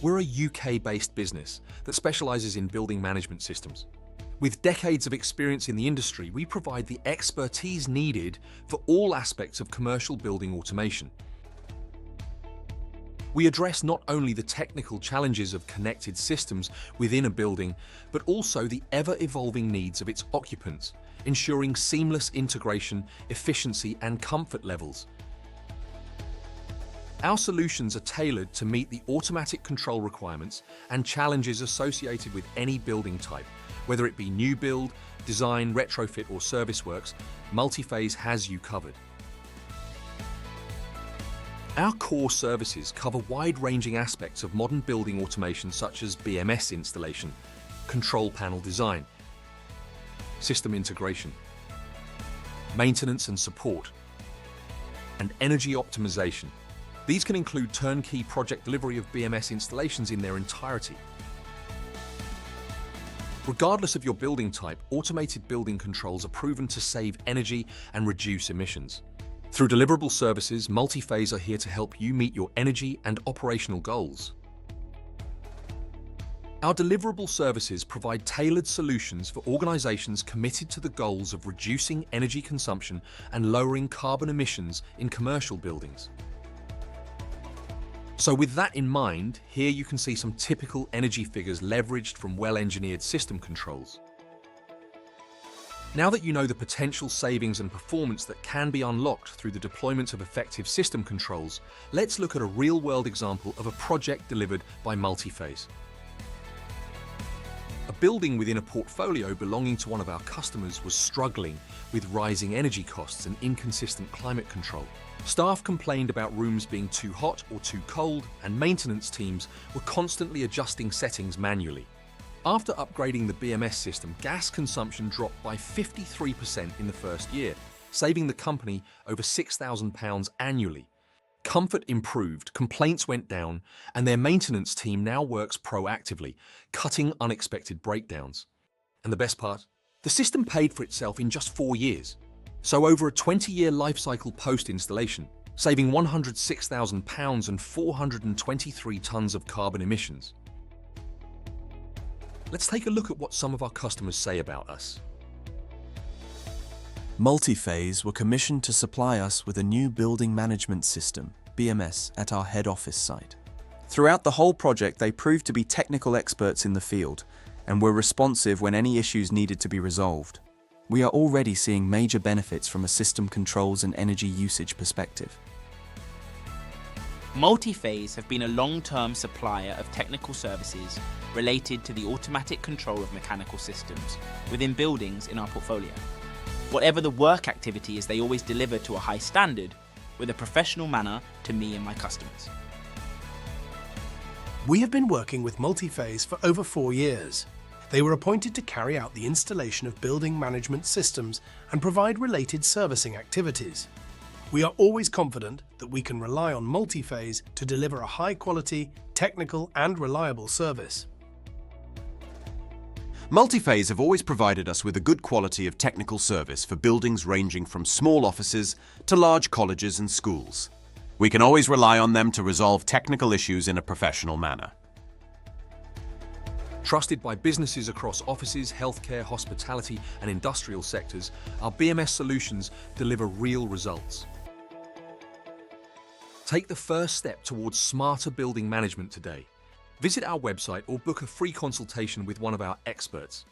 We're a UK-based business that specializes in building management systems. With decades of experience in the industry, we provide the expertise needed for all aspects of commercial building automation. We address not only the technical challenges of connected systems within a building, but also the ever-evolving needs of its occupants, ensuring seamless integration, efficiency, and comfort levels. Our solutions are tailored to meet the automatic control requirements and challenges associated with any building type. Whether it be new build, design, retrofit, or service works, Multiphase has you covered. Our core services cover wide-ranging aspects of modern building automation such as BMS installation, control panel design, system integration, maintenance and support, and energy optimization. These can include turnkey project delivery of BMS installations in their entirety. Regardless of your building type, automated building controls are proven to save energy and reduce emissions. Through deliverable services, Multiphase are here to help you meet your energy and operational goals. Our deliverable services provide tailored solutions for organizations committed to the goals of reducing energy consumption and lowering carbon emissions in commercial buildings. So with that in mind, here you can see some typical energy figures leveraged from well-engineered system controls. Now that you know the potential savings and performance that can be unlocked through the deployment of effective system controls, let's look at a real-world example of a project delivered by Multiphase. A building within a portfolio belonging to one of our customers was struggling with rising energy costs and inconsistent climate control. Staff complained about rooms being too hot or too cold, and maintenance teams were constantly adjusting settings manually. After upgrading the BMS system, gas consumption dropped by 53% in the first year, saving the company over £6,000 annually. Comfort improved, complaints went down, and their maintenance team now works proactively, cutting unexpected breakdowns. And the best part? The system paid for itself in just 4 years. So over a 20-year life cycle post-installation, saving £106,000 and 423 tons of carbon emissions. Let's take a look at what some of our customers say about us. Multiphase were commissioned to supply us with a new building management system, BMS, at our head office site. Throughout the whole project, they proved to be technical experts in the field and were responsive when any issues needed to be resolved. We are already seeing major benefits from a system controls and energy usage perspective. Multiphase have been a long-term supplier of technical services related to the automatic control of mechanical systems within buildings in our portfolio. Whatever the work activity is, they always deliver to a high standard with a professional manner to me and my customers. We have been working with Multiphase for over 4 years. They were appointed to carry out the installation of building management systems and provide related servicing activities. We are always confident that we can rely on Multiphase to deliver a high-quality, technical and reliable service. Multiphase have always provided us with a good quality of technical service for buildings ranging from small offices to large colleges and schools. We can always rely on them to resolve technical issues in a professional manner. Trusted by businesses across offices, healthcare, hospitality, and industrial sectors, our BMS solutions deliver real results. Take the first step towards smarter building management today. Visit our website or book a free consultation with one of our experts.